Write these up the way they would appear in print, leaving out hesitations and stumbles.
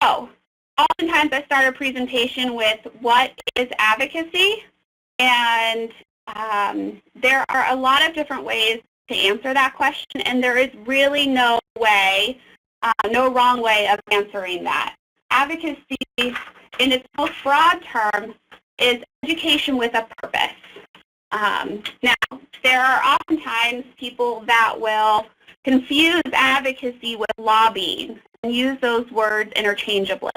So oftentimes I start a presentation with what is advocacy, and there are a lot of different ways to answer that question, and there is really no way, no wrong way of answering that. Advocacy, in its most broad term, is education with a purpose. Now, there are oftentimes people that will confuse advocacy with lobbying and use those words interchangeably.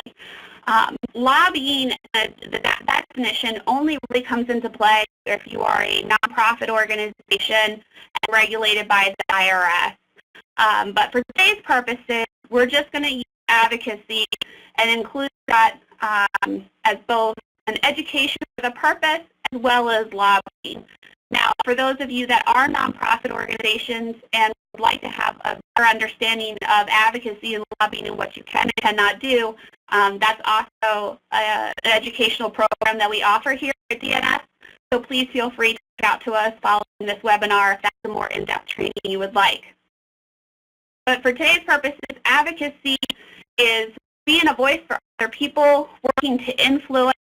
Lobbying, that definition only really comes into play if you are a nonprofit organization and regulated by the IRS. But for today's purposes, we're just going to use advocacy and include that as both an education with a purpose as well as lobbying. Now, for those of you that are nonprofit organizations and would like to have a better understanding of advocacy and lobbying and what you can and cannot do, that's also an educational program that we offer here at DNS. So please feel free to reach out to us following this webinar if that's a more in-depth training you would like. But for today's purposes, advocacy is being a voice for other people, working to influence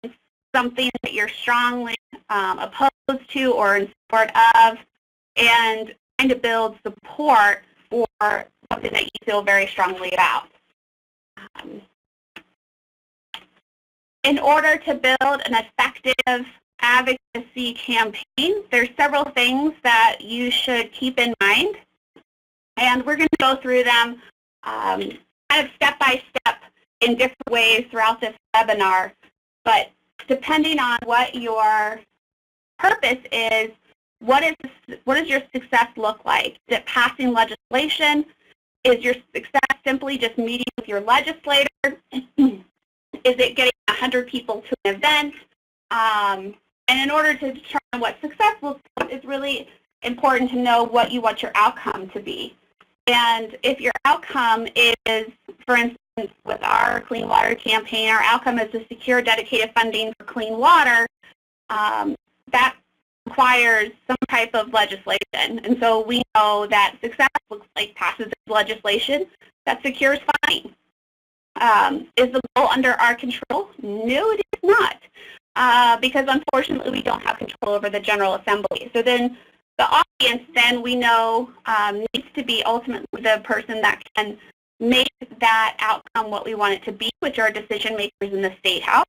something that you're strongly opposed to or in support of, and trying to build support for something that you feel very strongly about. In order to build an effective advocacy campaign, there's several things that you should keep in mind, and we're going to go through them kind of step by step in different ways throughout this webinar. But depending on what your purpose is, what does your success look like? Is it passing legislation? Is your success simply just meeting with your legislator? Is it getting 100 people to an event? And in order to determine what success looks like, it's really important to know what you want your outcome to be. And if your outcome is, for instance, with our Clean Water campaign, our outcome is to secure dedicated funding for clean water, that requires some type of legislation. And so we know that success looks like passes legislation that secures funding. Is the goal under our control? No, it is not, because unfortunately we don't have control over the General Assembly. So then the audience, then we know, needs to be ultimately the person that can make that outcome what we want it to be, which are decision makers in the State House.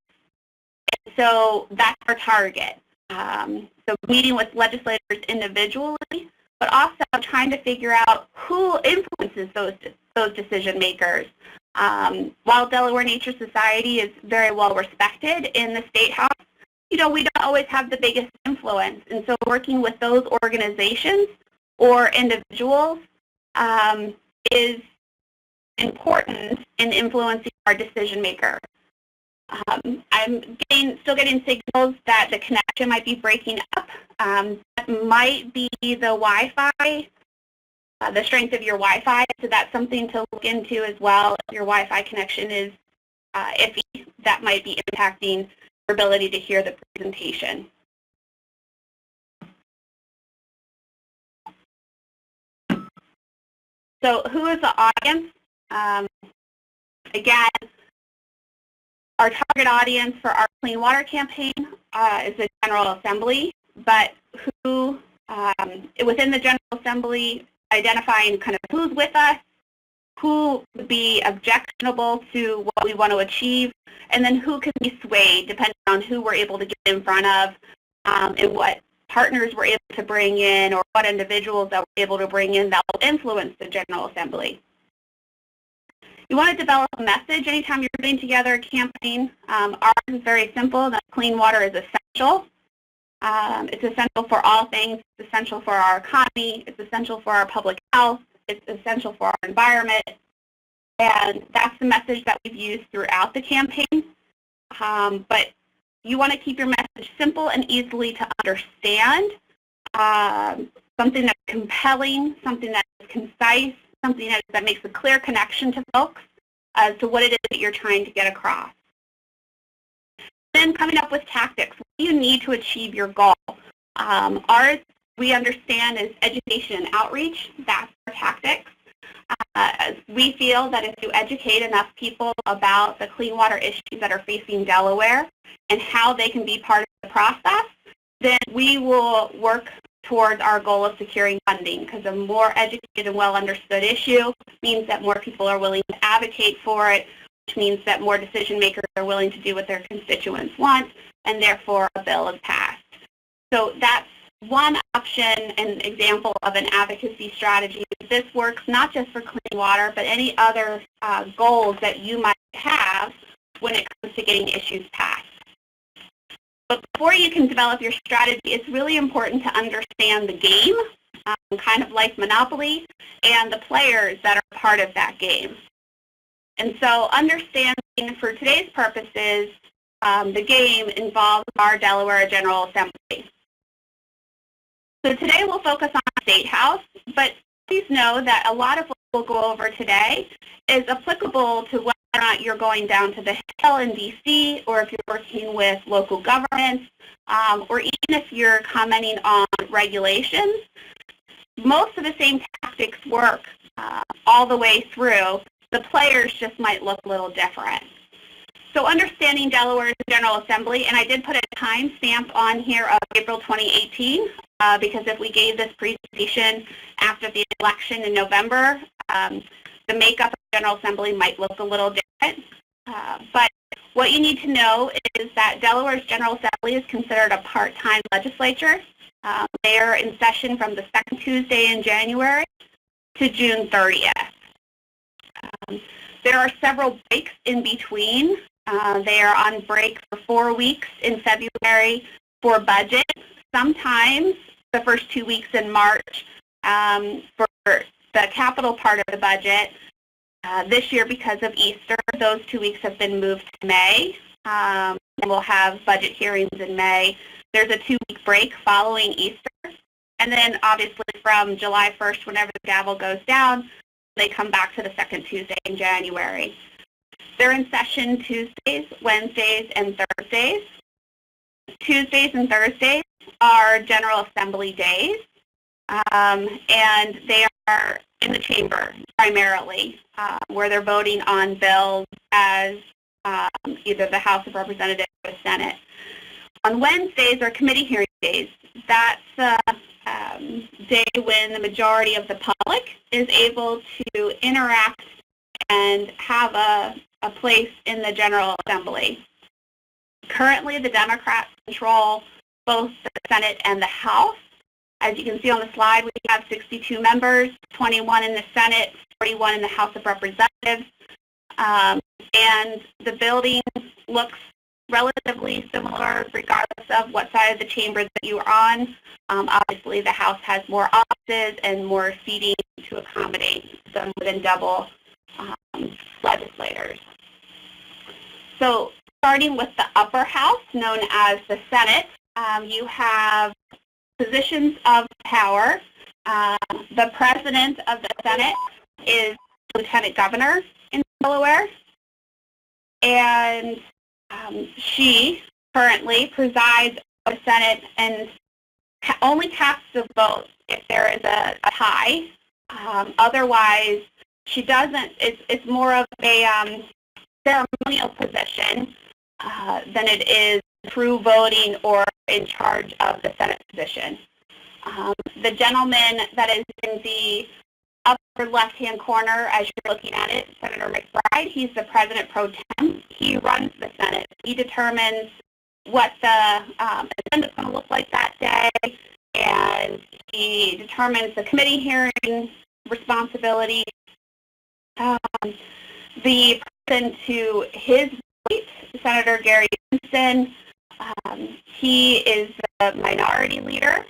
And so that's our target. So meeting with legislators individually, but also trying to figure out who influences those decision makers. While Delaware Nature Society is very well respected in the State House, we don't always have the biggest influence. And so working with those organizations or individuals is important in influencing our decision maker. I'm still getting signals that the connection might be breaking up. That might be the Wi-Fi, the strength of your Wi-Fi. So that's something to look into as well. If your Wi-Fi connection is iffy, that might be impacting your ability to hear the presentation. So who is the audience? Again, our target audience for our Clean Water campaign is the General Assembly, but who, within the General Assembly, identifying kind of who's with us, who would be objectionable to what we want to achieve, and then who can be swayed depending on who we're able to get in front of and what partners we're able to bring in or what individuals that we're able to bring in that will influence the General Assembly. You want to develop a message anytime you're putting together a campaign. Ours is very simple, that clean water is essential. It's essential for all things. It's essential for our economy. It's essential for our public health. It's essential for our environment. And that's the message that we've used throughout the campaign. But you want to keep your message simple and easily to understand, something that's compelling, something that is concise, something that makes a clear connection to folks as to what it is that you're trying to get across. Then coming up with tactics. What do you need to achieve your goal? Ours, we understand, is education and outreach. That's our tactics. We feel that if you educate enough people about the clean water issues that are facing Delaware and how they can be part of the process, then we will work towards our goal of securing funding, because a more educated and well understood issue means that more people are willing to advocate for it, which means that more decision makers are willing to do what their constituents want, and therefore a bill is passed. So that's one option and example of an advocacy strategy. This works not just for clean water, but any other goals that you might have when it comes to getting issues passed. But before you can develop your strategy, it's really important to understand the game, kind of like Monopoly, and the players that are part of that game. And so understanding, for today's purposes, the game involves our Delaware General Assembly. So today we'll focus on the State House, but please know that a lot of what we'll go over today is applicable to whether or not you're going down to the Hill in D.C., or if you're working with local governments, or even if you're commenting on regulations. Most of the same tactics work all the way through. The players just might look a little different. So understanding Delaware's General Assembly, and I did put a time stamp on here of April 2018, because if we gave this presentation after the election in November, the makeup of the General Assembly might look a little different. But what you need to know is that Delaware's General Assembly is considered a part-time legislature. They are in session from the second Tuesday in January to June 30th. There are several breaks in between. They are on break for 4 weeks in February for budget. Sometimes the first 2 weeks in March for the capital part of the budget. This year, because of Easter, those 2 weeks have been moved to May. And we'll have budget hearings in May. There's a 2-week break following Easter. And then obviously from July 1st, whenever the gavel goes down, they come back to the second Tuesday in January. They're in session Tuesdays, Wednesdays, and Thursdays. Tuesdays and Thursdays are General Assembly days, and they are in the chamber primarily, where they're voting on bills as either the House of Representatives or the Senate. On Wednesdays are committee hearing days. That's a day when the majority of the public is able to interact and have a place in the General Assembly. Currently, the Democrats control both the Senate and the House. As you can see on the slide, we have 62 members, 21 in the Senate, 41 in the House of Representatives, and the building looks relatively similar regardless of what side of the chamber that you are on. Obviously, the House has more offices and more seating to accommodate some more than double legislators. So starting with the upper house, known as the Senate, you have positions of power. The president of the Senate is Lieutenant Governor in Delaware, and she currently presides over the Senate and only casts the vote if there is a tie. Otherwise, she doesn't. It's more of a ceremonial position than it is through voting or in charge of the Senate position. The gentleman that is in the upper left-hand corner, as you're looking at it, Senator McBride, he's the President pro tem. He runs the Senate. He determines what the agenda is going to look like that day, and he determines the committee hearing responsibility. The person to his right, Senator Gary Johnson, he is the minority leader.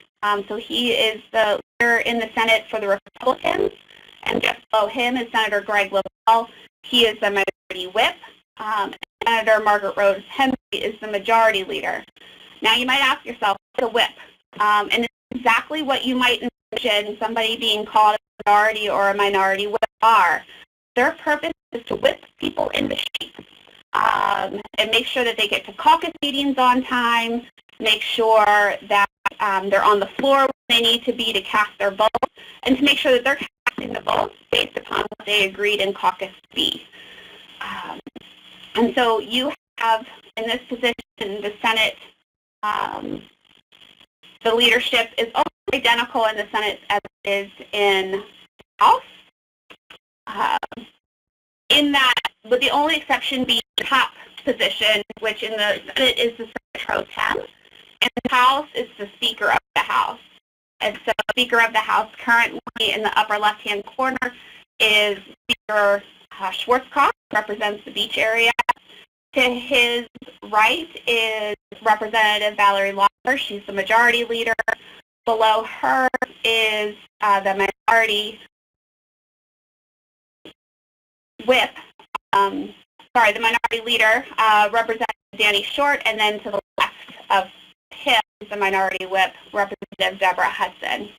So he is the leader in the Senate for the Republicans, and just below him is Senator Greg LaValle. He is the minority whip. Senator Margaret Rose Henry is the majority leader. Now you might ask yourself, what's a whip? And it's exactly what you might envision somebody being called a majority or a minority whip are. Their purpose is to whip people into shape and make sure that they get to caucus meetings on time, make sure that they're on the floor when they need to be to cast their vote, and to make sure that they're casting counting the votes based upon what they agreed in caucus B. And so you have, in this position, the Senate, the leadership is almost identical in the Senate as it is in the House. In that, with the only exception being the top position, which in the Senate is the Senate Pro Tem, and the House is the Speaker of the House. And so the Speaker of the House currently in the upper left-hand corner is Speaker Schwarzkopf, represents the beach area. To his right is Representative Valerie Lauer. She's the majority leader. Below her is the minority whip, the minority leader, Representative Danny Short, and then to the left of him is the minority whip, Representative Deborah Hudson.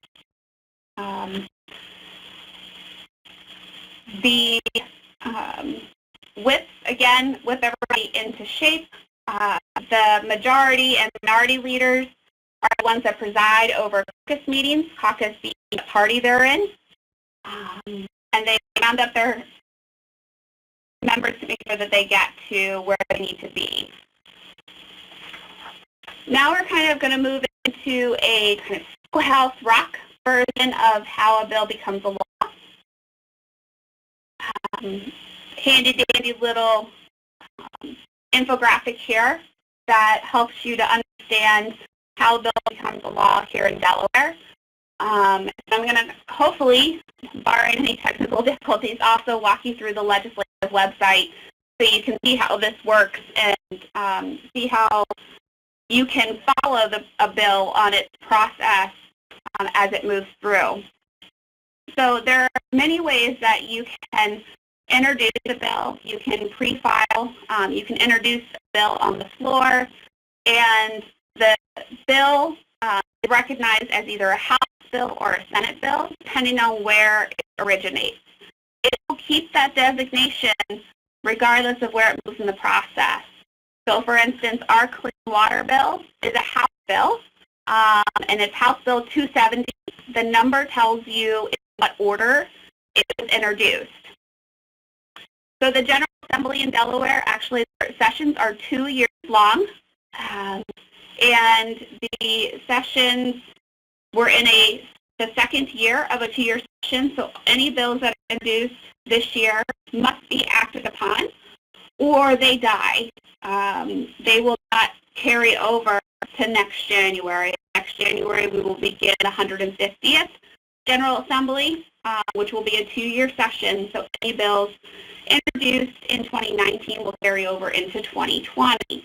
The whips, again, whip everybody into shape. The majority and minority leaders are the ones that preside over caucus meetings, caucus being the party they're in, and they round up their members to make sure that they get to where they need to be. Now we're kind of going to move into a kind of schoolhouse rock version of how a bill becomes a law. Handy-dandy little infographic here that helps you to understand how a bill becomes a law here in Delaware. I'm going to hopefully, barring any technical difficulties, also walk you through the legislative website so you can see how this works and see how you can follow a bill on its process as it moves through. So there are many ways that you can introduce a bill. You can pre-file, you can introduce a bill on the floor, and the bill is recognized as either a House bill or a Senate bill, depending on where it originates. It will keep that designation regardless of where it moves in the process. So, for instance, our Clean Water bill is a House bill, and it's House Bill 270. The number tells you in what order it was introduced. So the General Assembly in Delaware, actually, their sessions are 2 years long, and the sessions were in the second year of a 2-year session, so any bills that are introduced this year must be acted upon, or they die. They will not carry over to next January. Next January, we will begin the 150th General Assembly, which will be a 2-year session, so any bills introduced in 2019 will carry over into 2020.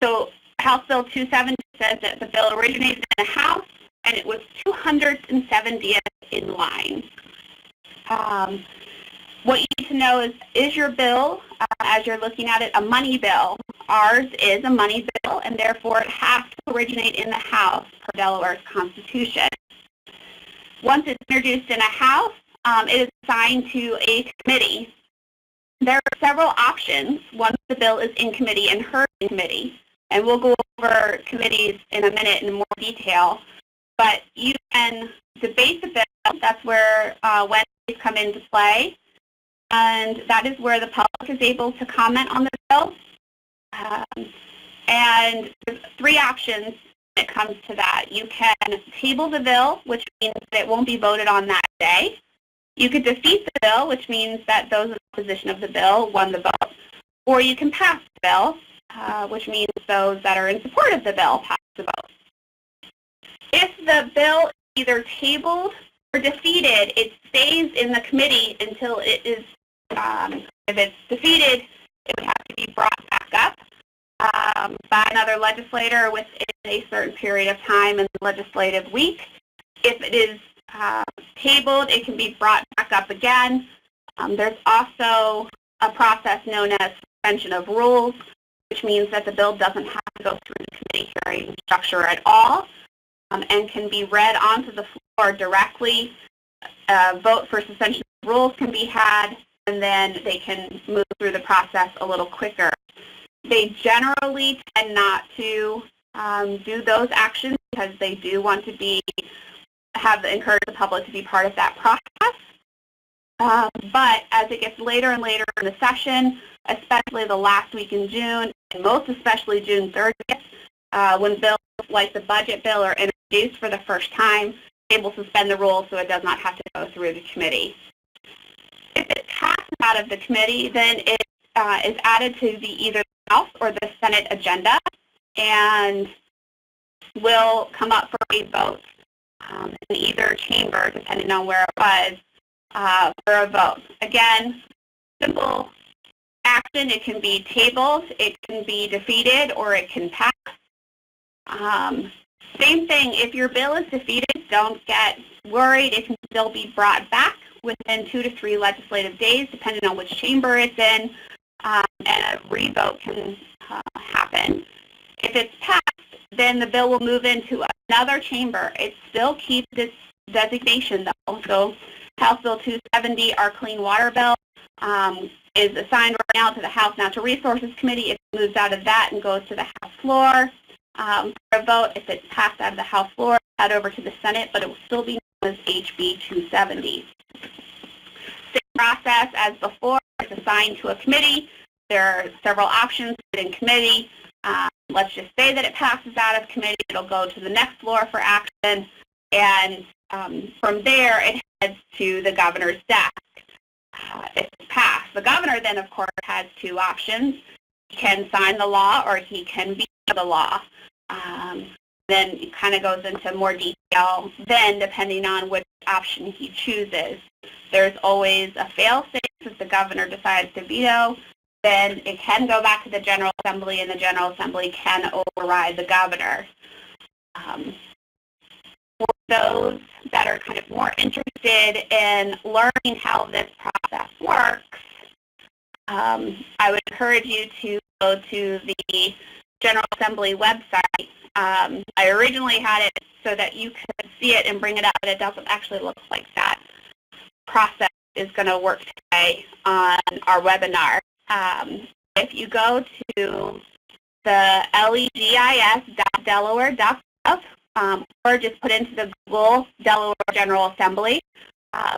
So House Bill 270 says that the bill originated in the House, and it was 270th in line. What you need to know is your bill, as you're looking at it, a money bill? Ours is a money bill, and therefore it has to originate in the House per Delaware's Constitution. Once it's introduced in a House, it is assigned to a committee. There are several options once the bill is in committee and heard in committee, and we'll go over committees in a minute in more detail. But you can debate the bill. That's where Wednesdays come into play, and that is where the public is able to comment on the bill. And there's 3 options when it comes to that. You can table the bill, which means that it won't be voted on that day. You could defeat the bill, which means that those in opposition of the bill won the vote. Or you can pass the bill, which means those that are in support of the bill pass the vote. If the bill is either tabled or defeated, it stays in the committee until it is, if it's defeated, it would have to be brought back up by another legislator within a certain period of time in the legislative week. If it is tabled, it can be brought back up again. There's also a process known as suspension of rules, which means that the bill doesn't have to go through the committee hearing structure at all, and can be read onto the floor directly. Vote for suspension of rules can be had, and then they can move through the process a little quicker. They generally tend not to do those actions because they do want to be encourage the public to be part of that process. But as it gets later and later in the session, especially the last week in June, and most especially June 30th, when bills like the budget bill are introduced for the first time, they will suspend the rules so it does not have to go through the committee. If it passes out of the committee, then it is added to either the House or the Senate agenda and will come up for a vote in either chamber, depending on where it was, for a vote. Again, simple action. It can be tabled, it can be defeated, or it can pass. Same thing, if your bill is defeated, don't get worried. It can still be brought back within 2 to 3 legislative days, depending on which chamber it's in, and a revote can happen. If it's passed, then the bill will move into another chamber. It still keeps its designation, though. So House Bill 270, our Clean Water Bill, is assigned right now to the House Natural Resources Committee. It moves out of that and goes to the House floor for a vote. If it's passed out of the House floor, head over to the Senate, but it will still be known as HB 270. Same process as before. It's assigned to a committee. There are several options in committee. Let's just say that it passes out of committee. It'll go to the next floor for action, and from there it heads to the governor's desk. If it's passed, the governor then, of course, has 2 options. He can sign the law or he can veto the law. Then it kind of goes into more detail then, depending on which option he chooses. There's always a fail-safe. If the governor decides to veto, then it can go back to the General Assembly, and the General Assembly can override the governor. For those that are kind of more interested in learning how this process works, I would encourage you to go to the General Assembly website. I originally had it so that you could see it and bring it up, but it doesn't actually look like that. Process is going to work today on our webinar. If you go to the legis.delaware.gov, or just put into the Google Delaware General Assembly,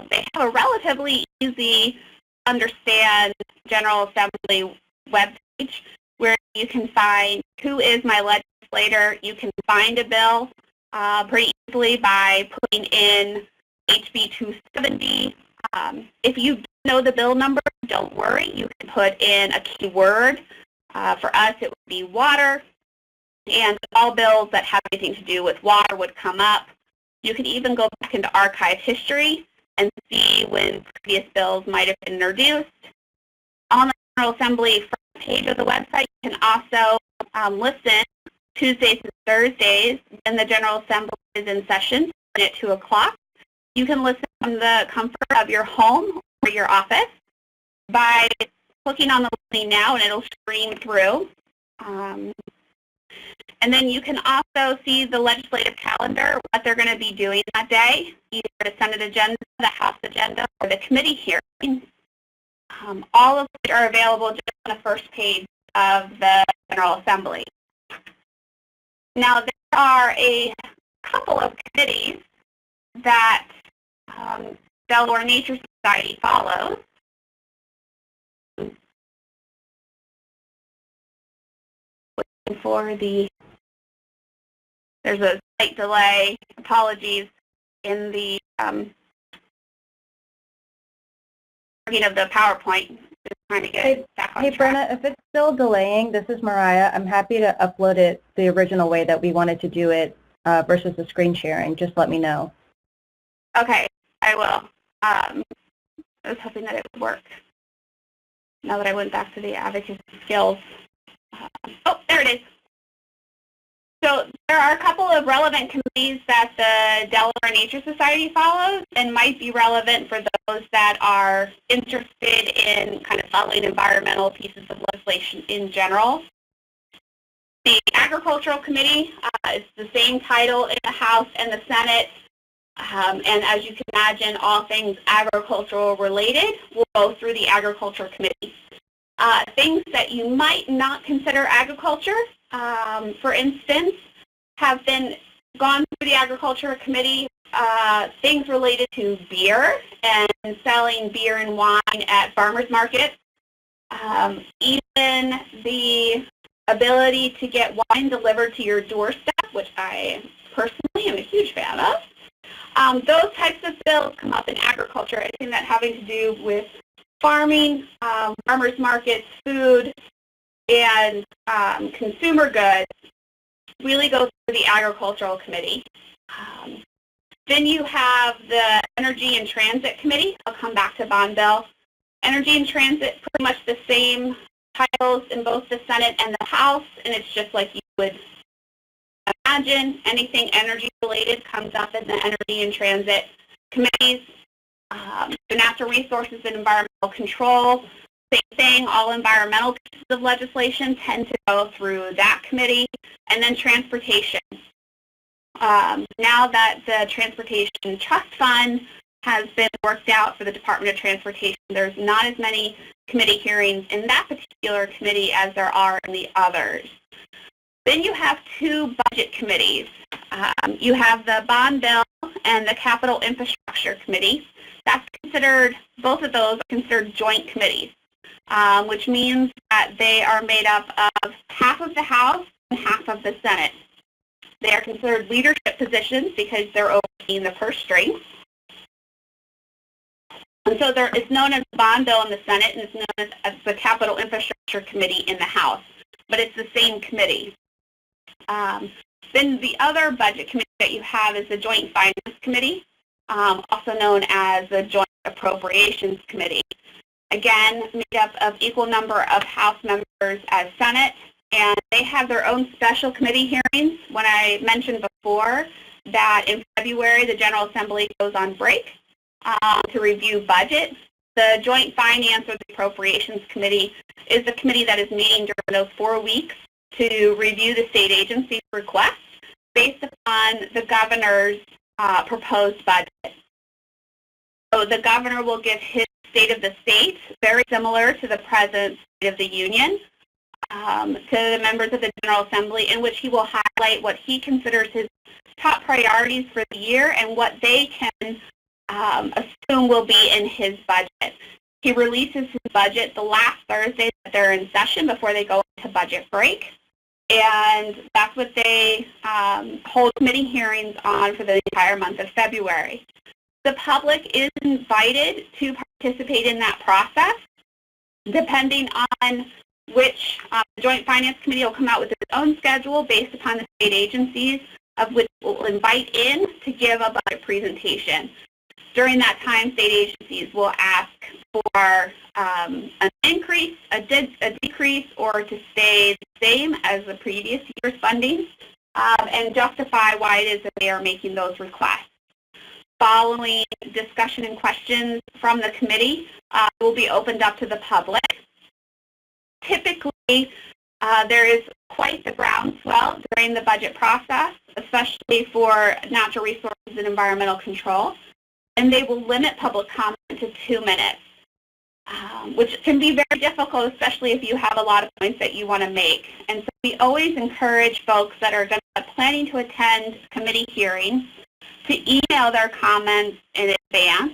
they have a relatively easy to understand General Assembly webpage where you can find who is my legislator. You can find a bill pretty easily by putting in HB 270. If you don't know the bill number, don't worry. You can put in a keyword. For us, it would be water, and all bills that have anything to do with water would come up. You can even go back into archive history and see when previous bills might have been introduced. On the General Assembly front page of the website, you can also listen Tuesdays and Thursdays when the General Assembly is in session at 2 o'clock. You can listen from the comfort of your home or your office by clicking on the Listening Now, and it'll stream through. And then you can also see the legislative calendar, what they're going to be doing that day, either the Senate agenda, the House agenda, or the committee hearing. All of which are available just on the first page of the General Assembly. Now, there are a couple of committees that Delaware Nature Society follows. There's a slight delay, apologies, in the working of the PowerPoint. Just trying to get back on track. Hey, Brenna, if it's still delaying, this is Mariah. I'm happy to upload it the original way that we wanted to do it versus the screen sharing. Just let me know. Okay, I will. I was hoping that it would work. Now that I went back to the advocacy skills. Oh, there it is. So there are a couple of relevant committees that the Delaware Nature Society follows and might be relevant for those that are interested in kind of following environmental pieces of legislation in general. The Agricultural Committee is the same title in the House and the Senate. And as you can imagine, all things agricultural related will go through the Agriculture Committee. Things that you might not consider agriculture, for instance, have been gone through the Agriculture Committee. things related to beer and selling beer and wine at farmers markets. Even the ability to get wine delivered to your doorstep, which I personally am a huge fan of. Those types of bills come up in agriculture, anything that having to do with farming, farmers markets, food, and consumer goods really goes through the Agricultural Committee. Then you have the Energy and Transit Committee. I'll come back to bond bill. Energy and Transit, pretty much the same titles in both the Senate and the House, and it's just like you would imagine. Anything energy related comes up in the Energy and Transit committees. The Natural Resources and Environmental Control, same thing. All environmental pieces of legislation tend to go through that committee. And then Transportation. Now that the Transportation Trust Fund has been worked out for the Department of Transportation, there's not as many committee hearings in that particular committee as there are in the others. Then you have two budget committees. You have the Bond Bill and the Capital Infrastructure Committee. That's considered, both of those are considered joint committees, which means that they are made up of half of the House and half of the Senate. They are considered leadership positions because they're overseeing the purse strings. And so it's known as the Bond Bill in the Senate, and it's known as the Capital Infrastructure Committee in the House, but it's the same committee. Then the other budget committee that you have is the Joint Finance Committee, also known as the Joint Appropriations Committee. Again, made up of equal number of House members as Senate, and they have their own special committee hearings. When I mentioned before that in February the General Assembly goes on break to review budget, the Joint Finance or the Appropriations Committee is the committee that is meeting during those 4 weeks to review the state agency's requests based upon the governor's proposed budget. So the governor will give his state of the state, very similar to the President's State of the Union, to the members of the General Assembly, in which he will highlight what he considers his top priorities for the year and what they can assume will be in his budget. He releases his budget the last Thursday that they're in session before they go into budget break, and that's what they hold committee hearings on for the entire month of February. The public is invited to participate in that process, depending on which Joint Finance Committee will come out with its own schedule based upon the state agencies of which it will invite in to give a budget presentation. During that time, state agencies will ask for an increase, a decrease, or to stay the same as the previous year's funding, and justify why it is that they are making those requests. Following discussion and questions from the committee will be opened up to the public. Typically, there is quite the groundswell during the budget process, especially for natural resources and environmental control, and they will limit public comment to 2 minutes, which can be very difficult, especially if you have a lot of points that you want to make. And so we always encourage folks that are planning to attend committee hearings to email their comments in advance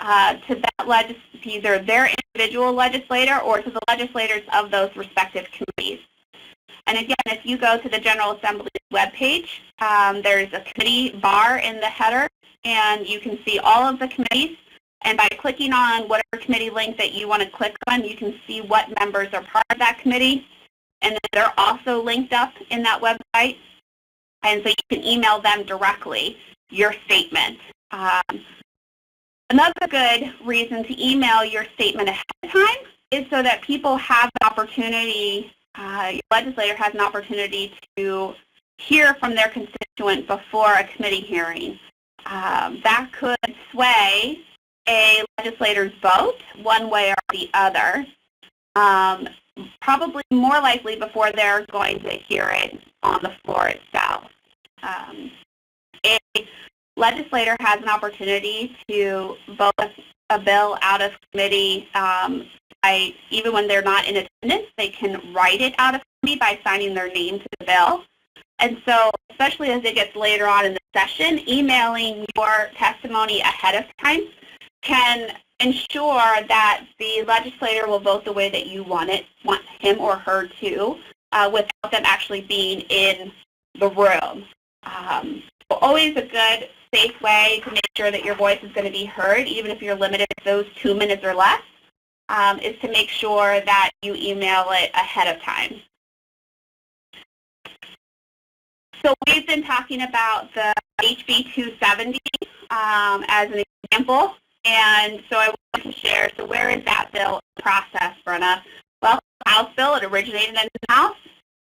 to that either their individual legislator or to the legislators of those respective committees. And again, if you go to the General Assembly's webpage, there's a committee bar in the header, and you can see all of the committees. And by clicking on whatever committee link that you want to click on, you can see what members are part of that committee. And then they're also linked up in that website. And so you can email them directly your statement. Another good reason to email your statement ahead of time is so that people have the opportunity, your legislator has an opportunity to hear from their constituent before a committee hearing. That could sway a legislator's vote one way or the other, probably more likely before they're going to hear it on the floor itself. A legislator has an opportunity to vote a bill out of committee even when they're not in attendance. They can write it out of committee by signing their name to the bill. And so, especially as it gets later on in the session, emailing your testimony ahead of time can ensure that the legislator will vote the way that you want him or her to, without them actually being in the room. So always a good, safe way to make sure that your voice is going to be heard, even if you're limited to those 2 minutes or less, is to make sure that you email it ahead of time. So we've been talking about the HB 270 as an example, and so I wanted to share, so where is that bill process, Brenna? Well, the House bill, it originated in the House,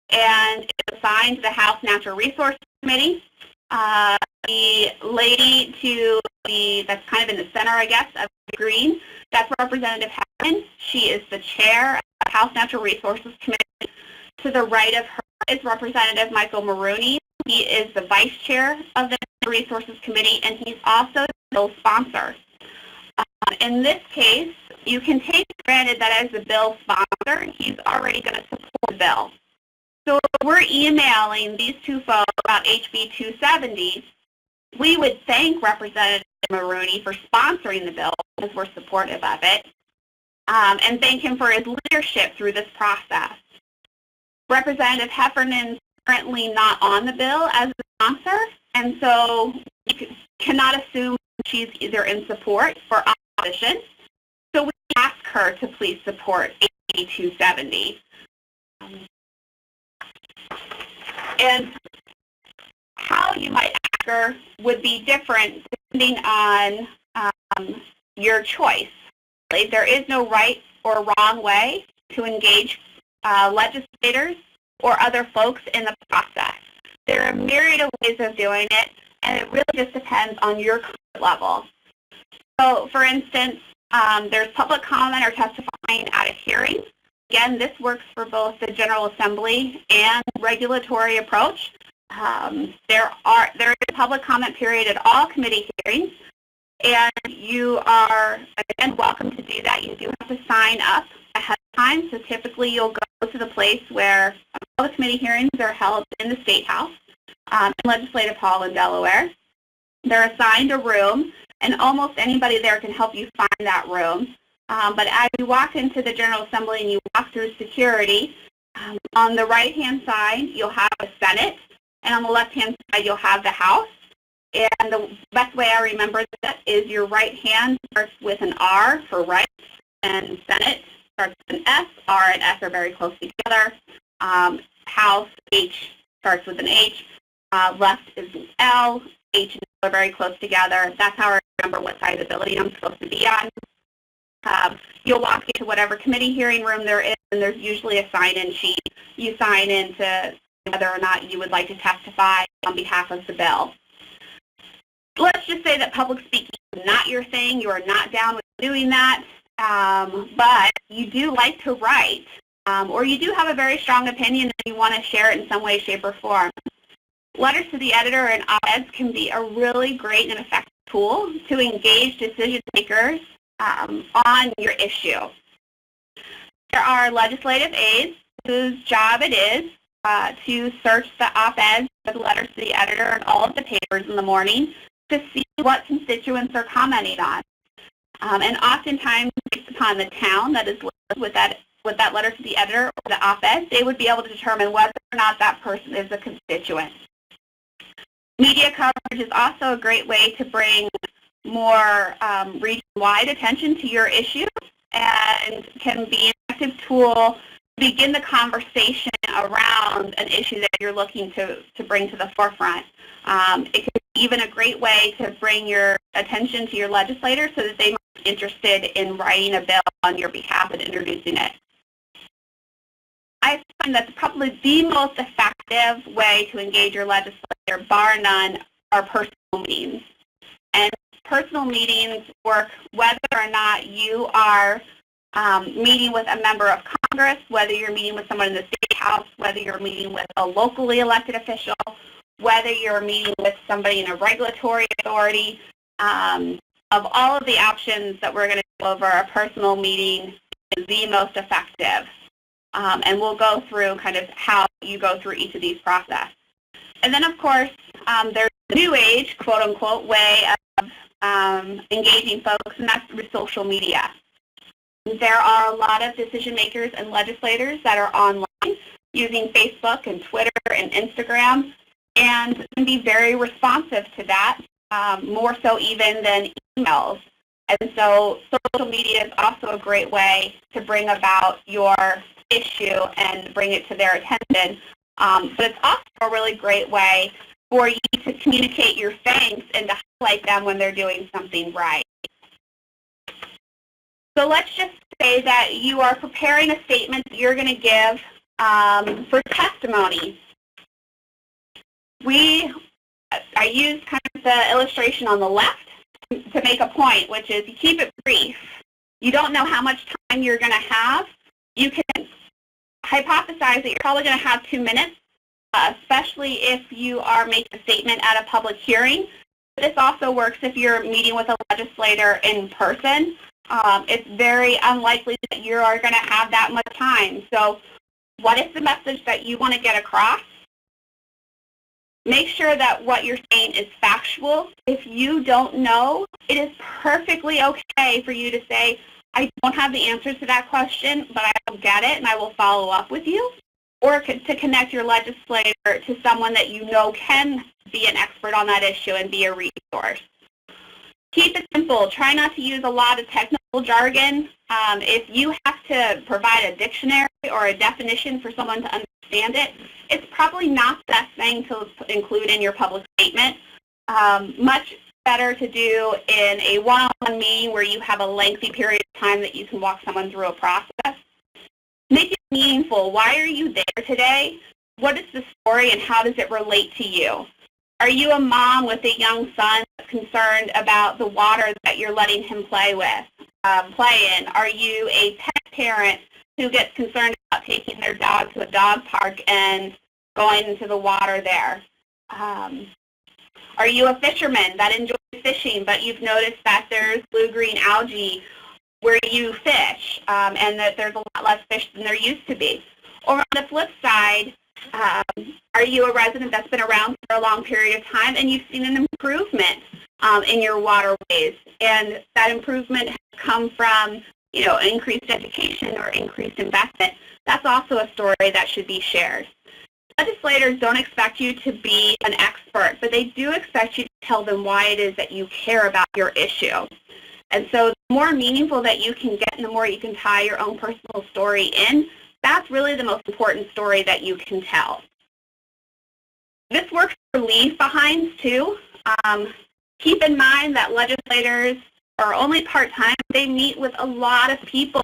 and it was assigned to the House Natural Resources Committee. The lady to the, that's kind of in the center, I guess, of the green, that's Representative Heffernan. She is the chair of the House Natural Resources Committee. To the right of her is Representative Michael Maroney. He is the vice chair of the Natural Resources Committee, and he's also the bill sponsor. In this case, you can take for granted that as the bill sponsor, he's already going to support the bill. So if we're emailing these two folks about HB 270, we would thank Representative Maroney for sponsoring the bill because we're supportive of it, and thank him for his leadership through this process. Representative Heffernan is currently not on the bill as a sponsor, and so you cannot assume she's either in support or opposition. So we ask her to please support HB 270. And how you might ask her would be different depending on your choice. There is no right or wrong way to engage legislators or other folks in the process. There are a myriad of ways of doing it, and it really just depends on your comfort level. So, for instance, there's public comment or testifying at a hearing. Again, this works for both the General Assembly and regulatory approach. There is a public comment period at all committee hearings, and you are, again, welcome to do that. You do have to sign up ahead of time, so typically you'll go to the place where all the committee hearings are held in the State House, in Legislative Hall in Delaware. They're assigned a room, and almost anybody there can help you find that room. But as you walk into the General Assembly and you walk through security, on the right-hand side, you'll have the Senate, and on the left-hand side, you'll have the House. And the best way I remember that is your right hand starts with an R for right, and Senate starts with an S. R and S are very close together. House, H starts with an H. Left is L. H and L are very close together. That's how I remember what side of the building I'm supposed to be on. You'll walk into whatever committee hearing room there is, and there's usually a sign-in sheet. You sign in to whether or not you would like to testify on behalf of the bill. Let's just say that public speaking is not your thing. You are not down with doing that, but you do like to write, or you do have a very strong opinion and you want to share it in some way, shape, or form. Letters to the editor and op-eds can be a really great and effective tool to engage decision makers on your issue. There are legislative aides whose job it is to search the op-eds, the letters to the editor, and all of the papers in the morning to see what constituents are commenting on. And oftentimes, based upon the town that is listed with that letter to the editor or the op-ed, they would be able to determine whether or not that person is a constituent. Media coverage is also a great way to bring more region-wide attention to your issue and can be an effective tool to begin the conversation around an issue that you're looking to bring to the forefront. It can be even a great way to bring your attention to your legislators so that they might be interested in writing a bill on your behalf and introducing it. I find that's probably the most effective way to engage your legislator, bar none, are personal meetings. And personal meetings work whether or not you are meeting with a member of Congress, whether you're meeting with someone in the State House, whether you're meeting with a locally elected official, whether you're meeting with somebody in a regulatory authority. Of all of the options that we're going to go over, a personal meeting is the most effective. And we'll go through kind of how you go through each of these processes. And then, of course, there's the new age, quote-unquote, way of engaging folks, and that's through social media. There are a lot of decision makers and legislators that are online using Facebook and Twitter and Instagram, and can be very responsive to that, more so even than emails. And so social media is also a great way to bring about your issue and bring it to their attention. But it's also a really great way for you to communicate your thanks and to highlight them when they're doing something right. So let's just say that you are preparing a statement that you're going to give for testimony. I use kind of the illustration on the left to make a point, which is you keep it brief. You don't know how much time you're going to have. You can hypothesize that you're probably going to have 2 minutes, especially if you are making a statement at a public hearing. This also works if you're meeting with a legislator in person. It's very unlikely that you are going to have that much time. So what is the message that you want to get across? Make sure that what you're saying is factual. If you don't know, it is perfectly okay for you to say, I don't have the answers to that question, but I will get it and I will follow up with you. Or to connect your legislator to someone that you know can be an expert on that issue and be a resource. Keep it simple. Try not to use a lot of technical jargon. If you have to provide a dictionary or a definition for someone to understand it, it's probably not the best thing to include in your public statement. Much better to do in a one-on-one meeting where you have a lengthy period of time that you can walk someone through a process. Make it meaningful. Why are you there today? What is the story and how does it relate to you? Are you a mom with a young son that's concerned about the water that you're letting him play in? Are you a pet parent who gets concerned about taking their dog to a dog park and going into the water there? Are you a fisherman that enjoys fishing, but you've noticed that there's blue-green algae where you fish and that there's a lot less fish than there used to be? Or on the flip side, are you a resident that's been around for a long period of time and you've seen an improvement in your waterways, and that improvement has come from, increased education or increased investment? That's also a story that should be shared. Legislators don't expect you to be an expert, but they do expect you to tell them why it is that you care about your issue. And so the more meaningful that you can get and the more you can tie your own personal story in, that's really the most important story that you can tell. This works for leave behinds too. Keep in mind that legislators are only part-time. They meet with a lot of people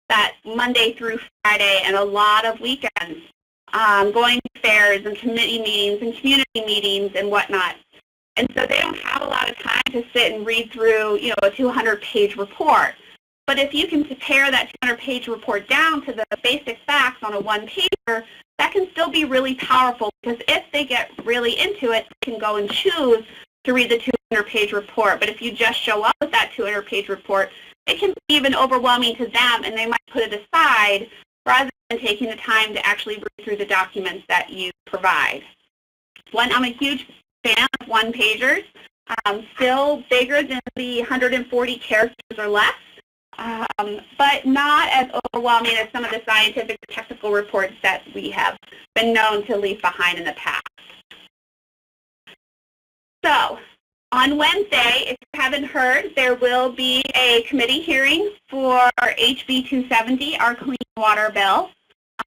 that Monday through Friday and a lot of weekends, going to fairs and committee meetings and community meetings and whatnot. And so they don't have a lot of time to sit and read through, a 200-page report. But if you can prepare that 200-page report down to the basic facts on a one-pager, that can still be really powerful, because if they get really into it, they can go and choose to read the 200-page report. But if you just show up with that 200-page report, it can be even overwhelming to them, and they might put it aside rather than taking the time to actually read through the documents that you provide. I'm a huge fan of one-pagers, still bigger than the 140 characters or less, but not as overwhelming as some of the scientific and technical reports that we have been known to leave behind in the past. So, on Wednesday, if you haven't heard, there will be a committee hearing for HB 270, our Clean Water Bill.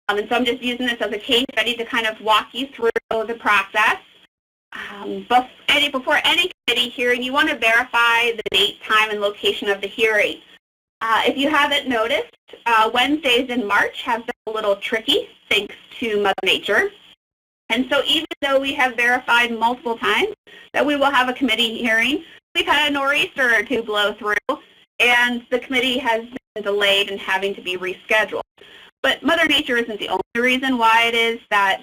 And so I'm just using this as a case study to kind of walk you through the process. Before any committee hearing, you want to verify the date, time, and location of the hearing. If you haven't noticed, Wednesdays in March have been a little tricky thanks to Mother Nature. And so even though we have verified multiple times that we will have a committee hearing, we've had a nor'easter or two blow through, and the committee has been delayed and having to be rescheduled. But Mother Nature isn't the only reason why it is that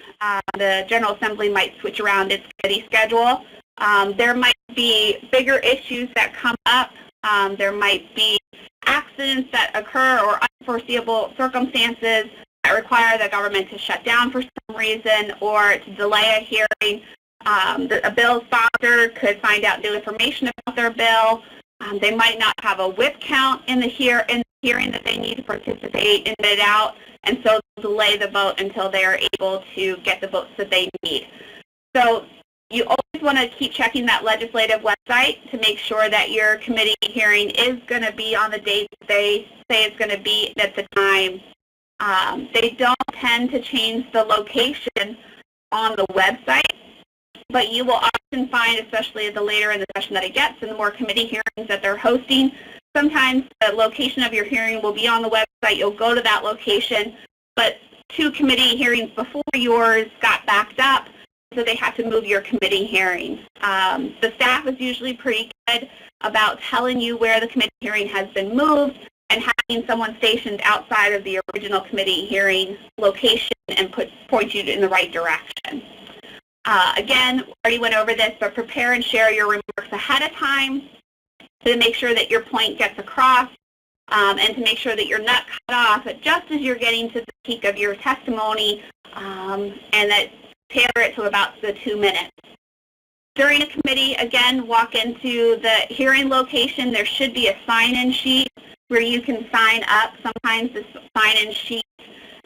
the General Assembly might switch around its committee schedule. There might be bigger issues that come up. There might be accidents that occur or unforeseeable circumstances that require the government to shut down for some reason or to delay a hearing. A bill sponsor could find out new information about their bill. They might not have a whip count in the hearing that they need to participate in it out, and so delay the vote until they are able to get the votes that they need. So you always want to keep checking that legislative website to make sure that your committee hearing is going to be on the date they say it's going to be at the time. They don't tend to change the location on the website, but you will often find, especially the later in the session that it gets and the more committee hearings that they're hosting, sometimes the location of your hearing will be on the website. You'll go to that location, but 2 committee hearings before yours got backed up, so they have to move your committee hearings. The staff is usually pretty good about telling you where the committee hearing has been moved and having someone stationed outside of the original committee hearing location and point you in the right direction. Again, we already went over this, but prepare and share your remarks ahead of time to make sure that your point gets across and to make sure that you're not cut off just as you're getting to the peak of your testimony and that tailor it to about the 2 minutes. During a committee, again, walk into the hearing location. There should be a sign-in sheet where you can sign up. Sometimes the sign-in sheet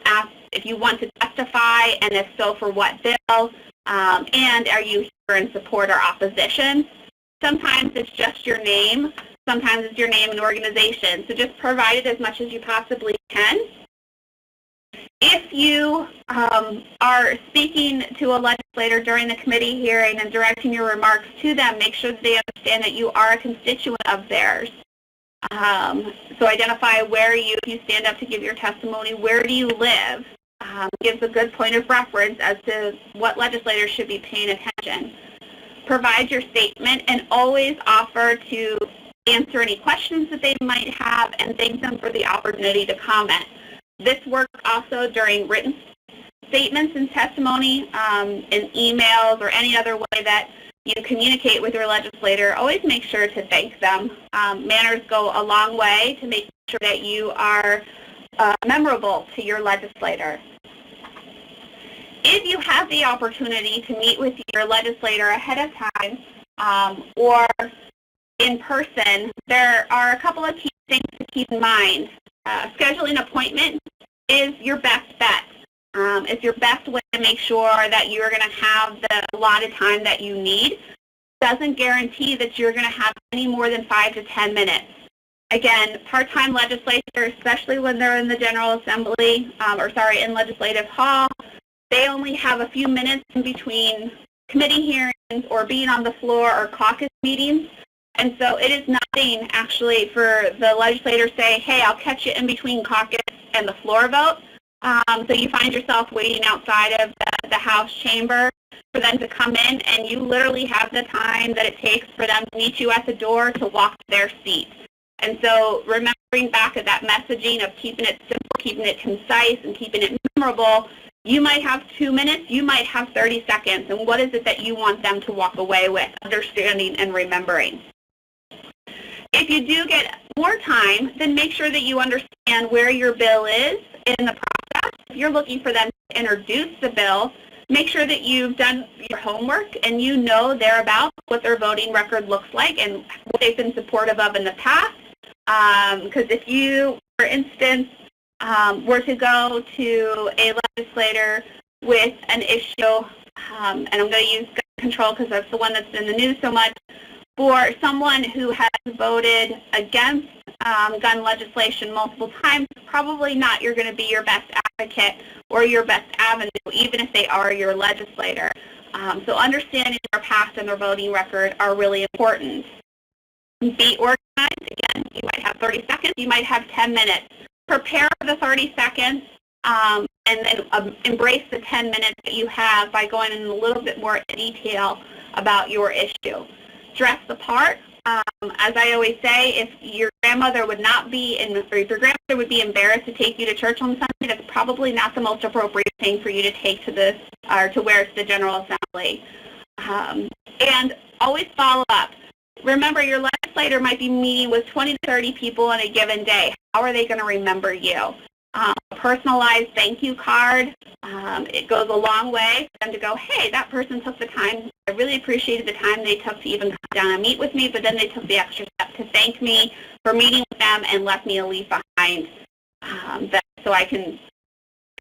asks if you want to testify, and if so, for what bill, and are you here in support or opposition. Sometimes it's just your name. Sometimes it's your name and organization. So just provide it as much as you possibly can. If you are speaking to a legislator during the committee hearing and directing your remarks to them, make sure that they understand that you are a constituent of theirs. So identify where if you stand up to give your testimony, where do you live? Gives a good point of reference as to what legislators should be paying attention. Provide your statement and always offer to answer any questions that they might have and thank them for the opportunity to comment. This works also during written statements and testimony, in emails or any other way that you communicate with your legislator. Always make sure to thank them. Manners go a long way to make sure that you are memorable to your legislator. If you have the opportunity to meet with your legislator ahead of time or in person, there are a couple of key things to keep in mind. Scheduling an appointment is your best bet. It's your best way to make sure that you're going to have the allotted time that you need. Doesn't guarantee that you're going to have any more than 5 to 10 minutes. Again, part-time legislators, especially when they're in the General Assembly, in Legislative Hall, they only have a few minutes in between committee hearings or being on the floor or caucus meetings. And so it is nothing, actually, for the legislator to say, hey, I'll catch you in between caucus and the floor vote. So you find yourself waiting outside of the House chamber for them to come in, and you literally have the time that it takes for them to meet you at the door to walk to their seat. And so remembering back at that messaging of keeping it simple, keeping it concise, and keeping it memorable, you might have 2 minutes, you might have 30 seconds, and what is it that you want them to walk away with, understanding and remembering? If you do get more time, then make sure that you understand where your bill is in the process. If you're looking for them to introduce the bill, make sure that you've done your homework and you know thereabouts what their voting record looks like and what they've been supportive of in the past. Because if you, for instance, were to go to a legislator with an issue, and I'm going to use gun control because that's the one that's in the news so much, for someone who has voted against gun legislation multiple times, probably not you're going to be your best advocate or your best avenue, even if they are your legislator. So understanding their past and their voting record are really important. Be organized. Again, you might have 30 seconds, you might have 10 minutes. Prepare for the 30 seconds and then embrace the 10 minutes that you have by going in a little bit more detail about your issue. Dress the part. As I always say, if your grandmother would not be, or if your grandmother would be embarrassed to take you to church on Sunday, that's probably not the most appropriate thing for you to take to this, or to wear to the General Assembly. And always follow up. Remember, your legislator might be meeting with 20 to 30 people in a given day. How are they going to remember you? A personalized thank you card, it goes a long way for them to go, hey, that person took the time. I really appreciated the time they took to even come down and meet with me, but then they took the extra step to thank me for meeting with them and left me a leave behind so I can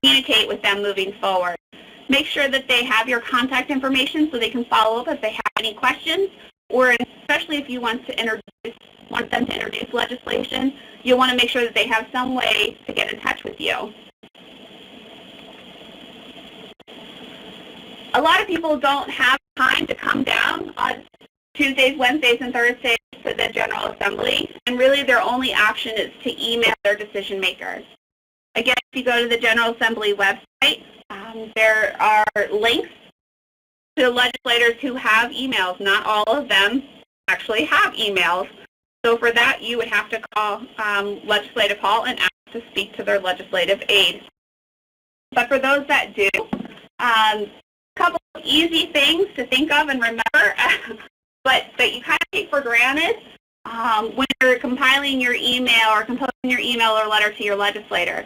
communicate with them moving forward. Make sure that they have your contact information so they can follow up if they have any questions, or especially if you want them to introduce legislation, you'll want to make sure that they have some way to get in touch with you. A lot of people don't have time to come down on Tuesdays, Wednesdays, and Thursdays to the General Assembly, and really their only option is to email their decision makers. Again, if you go to the General Assembly website, there are links to legislators who have emails. Not all of them actually have emails. So for that, you would have to call Legislative Hall and ask to speak to their legislative aide. But for those that do, a couple of easy things to think of and remember, but that you kind of take for granted when you're compiling your email or composing your email or letter to your legislator.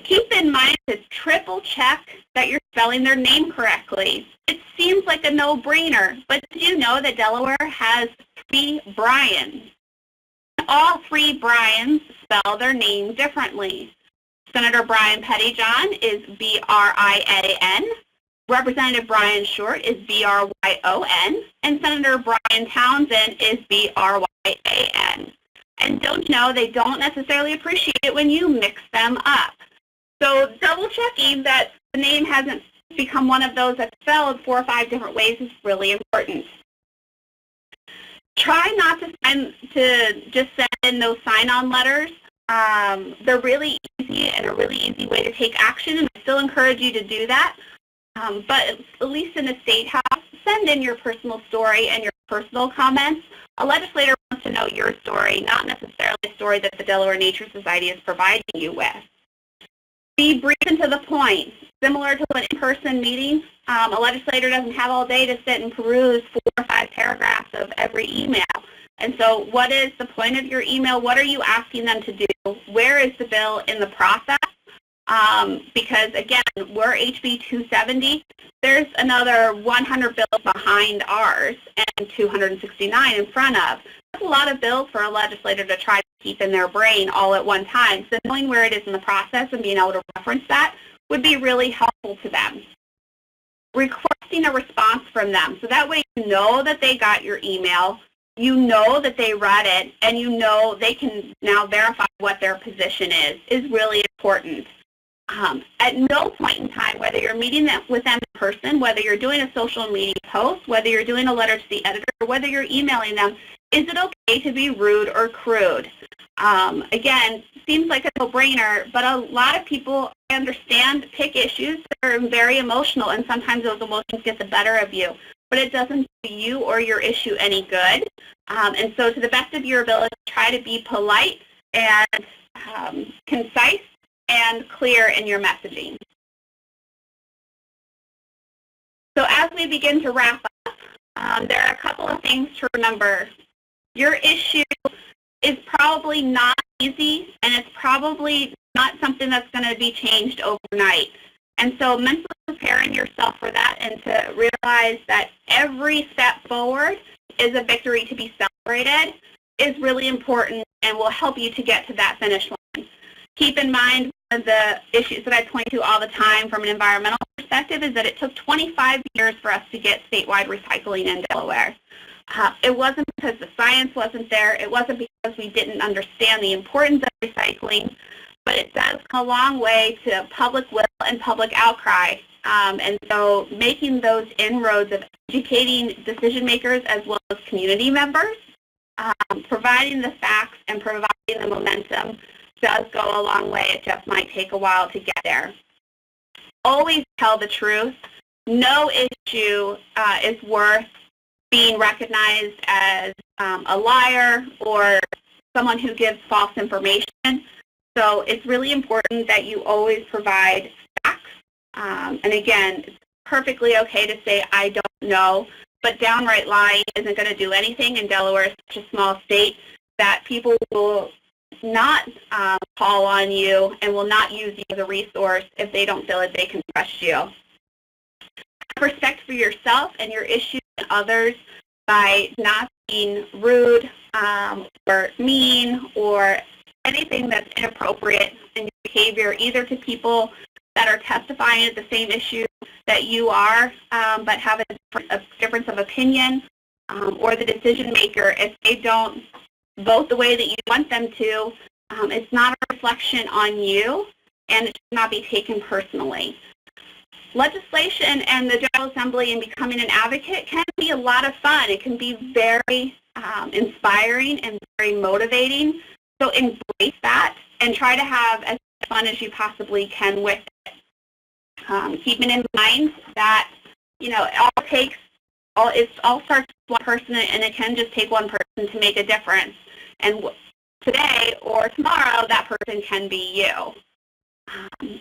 Keep in mind to triple check that you're spelling their name correctly. It seems like a no-brainer, but did you know that Delaware has 3 Bryans? All 3 Bryans spell their name differently. Senator Brian Pettyjohn is B-R-I-A-N. Representative Brian Short is B-R-Y-O-N. And Senator Brian Townsend is B-R-Y-A-N. And don't you know, they don't necessarily appreciate it when you mix them up. So double checking that the name hasn't become one of those that's spelled 4 or 5 different ways is really important. Try not to just send in those sign-on letters. They're really easy and a really easy way to take action, and I still encourage you to do that. But at least in the State House, send in your personal story and your personal comments. A legislator wants to know your story, not necessarily a story that the Delaware Nature Society is providing you with. Be brief and to the point. Similar to an in-person meeting, a legislator doesn't have all day to sit and peruse 4 or 5 paragraphs of every email. And so what is the point of your email? What are you asking them to do? Where is the bill in the process? Because, again, we're HB 270. There's another 100 bills behind ours and 269 in front of. That's a lot of bills for a legislator to try to keep in their brain all at one time. So knowing where it is in the process and being able to reference that would be really helpful to them. Requesting a response from them. So that way you know that they got your email, you know that they read it, and you know they can now verify what their position is really important. At no point in time, whether you're meeting with them in person, whether you're doing a social media post, whether you're doing a letter to the editor, or whether you're emailing them, is it okay to be rude or crude? Again, seems like a no-brainer, but a lot of people, I understand, pick issues that are very emotional, and sometimes those emotions get the better of you. But it doesn't do you or your issue any good. And so to the best of your ability, try to be polite and concise and clear in your messaging. So as we begin to wrap up, there are a couple of things to remember. Your issue is probably not easy, and it's probably not something that's going to be changed overnight. And so mentally preparing yourself for that and to realize that every step forward is a victory to be celebrated is really important and will help you to get to that finish line. Keep in mind, one of the issues that I point to all the time from an environmental perspective is that it took 25 years for us to get statewide recycling in Delaware. It wasn't because the science wasn't there. It wasn't because we didn't understand the importance of recycling, but it does come a long way to public will and public outcry. And so making those inroads of educating decision makers as well as community members, providing the facts and providing the momentum does go a long way. It just might take a while to get there. Always tell the truth. No issue is worth being recognized as a liar or someone who gives false information. So it's really important that you always provide facts. And again, it's perfectly okay to say, I don't know, but downright lying isn't going to do anything. And Delaware is such a small state that people will not call on you and will not use you as a resource if they don't feel that they can trust you. Have respect for yourself and your issues and others by not being rude or mean or anything that's inappropriate in your behavior, either to people that are testifying at the same issue that you are, but have a difference of opinion, or the decision maker. If they don't vote the way that you want them to, it's not a reflection on you, and it should not be taken personally. Legislation and the General Assembly and becoming an advocate can be a lot of fun. It can be very inspiring and very motivating. So embrace that and try to have as much fun as you possibly can with it. Keeping in mind that, you know, it all starts with one person, and it can just take one person to make a difference. And today or tomorrow, that person can be you.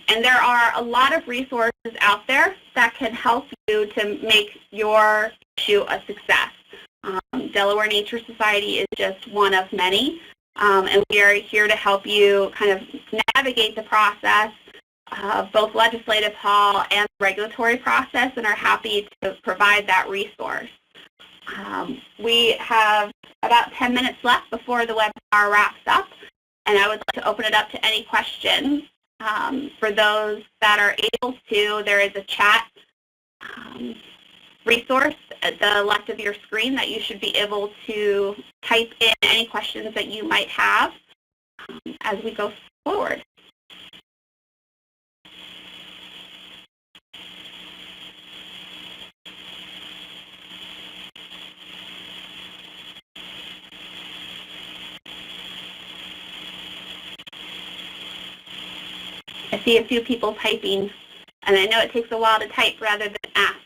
And there are a lot of resources out there that can help you to make your issue a success. Delaware Nature Society is just one of many, and we are here to help you kind of navigate the process of both Legislative Hall and regulatory process, and are happy to provide that resource. We have about 10 minutes left before the webinar wraps up, and I would like to open it up to any questions. For those that are able to, there is a chat resource at the left of your screen that you should be able to type in any questions that you might have as we go forward. I see a few people typing, and I know it takes a while to type rather than ask.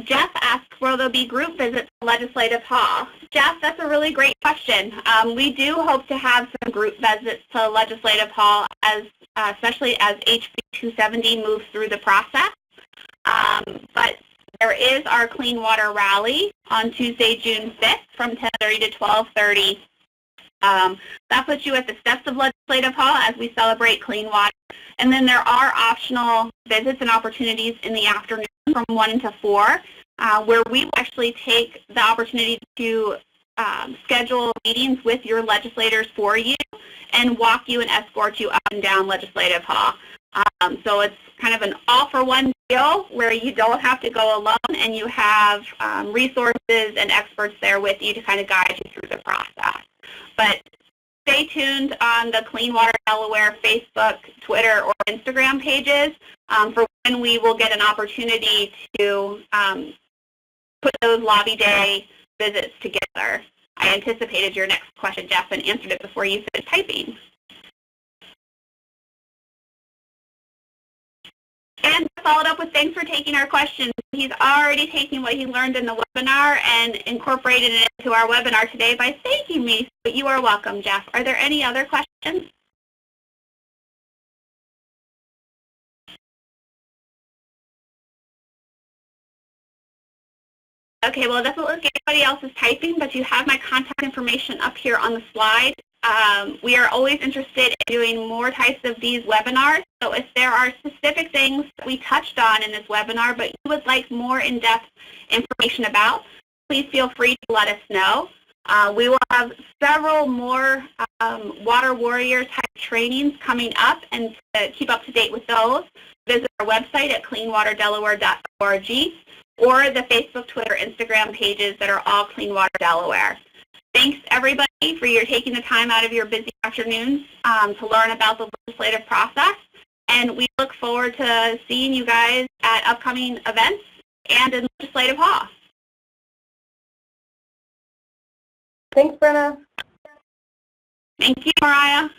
Jeff asks, will there be group visits to Legislative Hall? Jeff, that's a really great question. We do hope to have some group visits to Legislative Hall, especially as HB 270 moves through the process. But there is our Clean Water Rally on Tuesday, June 5th from 10:30 to 12:30. That puts you at the steps of Legislative Hall as we celebrate clean water. And then there are optional visits and opportunities in the afternoon from 1 to 4, where we will actually take the opportunity to schedule meetings with your legislators for you and walk you and escort you up and down Legislative Hall. So it's kind of an all-for-one deal where you don't have to go alone, and you have resources and experts there with you to kind of guide you through the process. But stay tuned on the Clean Water Delaware Facebook, Twitter, or Instagram pages for when we will get an opportunity to put those lobby day visits together. I anticipated your next question, Jeff, and answered it before you finished typing. And followed up with thanks for taking our questions. He's already taking what he learned in the webinar and incorporated it into our webinar today by thanking me. So you are welcome, Jeff. Are there any other questions? Okay, well, it doesn't look like anybody else is typing, but you have my contact information up here on the slide. We are always interested in doing more types of these webinars, so if there are specific things that we touched on in this webinar but you would like more in-depth information about, please feel free to let us know. We will have several more Water Warrior type trainings coming up, and to keep up to date with those, visit our website at cleanwaterdelaware.org or the Facebook, Twitter, Instagram pages that are all Clean Water Delaware. Thanks, everybody, for your taking the time out of your busy afternoons to learn about the legislative process. And we look forward to seeing you guys at upcoming events and in Legislative Hall. Thanks, Brenna. Thank you, Mariah.